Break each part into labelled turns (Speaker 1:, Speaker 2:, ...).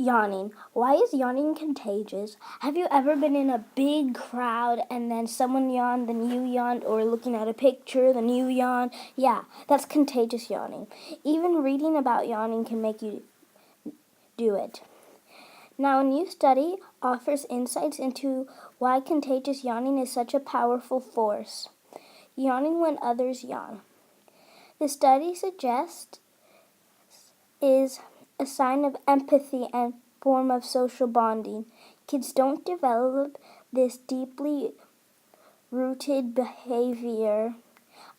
Speaker 1: Yawning. Why is yawning contagious? Have you ever been in a big crowd and then someone yawned, then you yawned, or looking at a picture, then you yawn? Yeah, that's contagious yawning. Even reading about yawning can make you do it. Now, a new study offers insights into why contagious yawning is such a powerful force. Yawning when others yawn. The study suggests is a sign of empathy and form of social bonding. Kids don't develop this deeply rooted behavior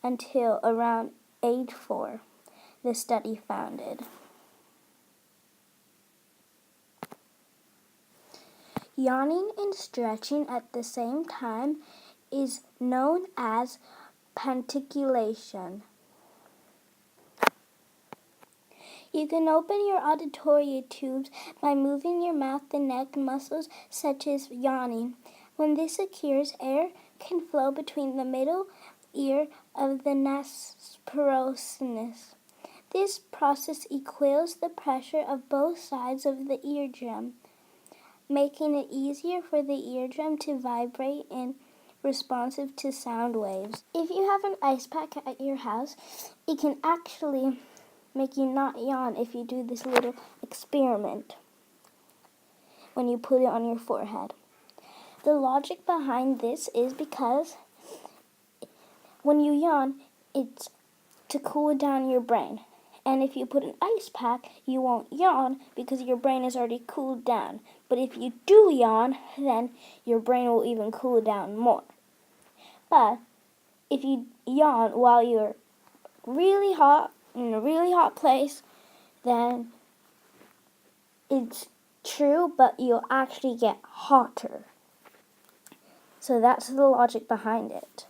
Speaker 1: until around age 4, the study found. Yawning and stretching at the same time is known as panticulation. You can open your auditory tubes by moving your mouth and neck muscles, such as yawning. When this occurs, air can flow between the middle ear of the nasopharynx. This process equals the pressure of both sides of the eardrum, making it easier for the eardrum to vibrate and responsive to sound waves. If you have an ice pack at your house, it can actually make you not yawn if you do this little experiment when you put it on your forehead. The logic behind this is because when you yawn, it's to cool down your brain. And if you put an ice pack, you won't yawn because your brain is already cooled down. But if you do yawn, then your brain will even cool down more. But if you yawn while you're really hot, in a really hot place, then it's true, but you'll actually get hotter. So that's the logic behind it.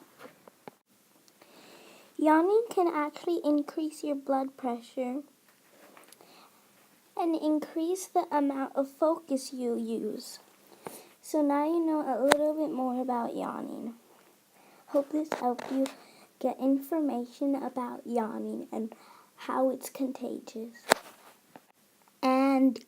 Speaker 1: Yawning can actually increase your blood pressure and increase the amount of focus you use. So now you know a little bit more about yawning. Hope this helped you get information about yawning and how it's contagious. And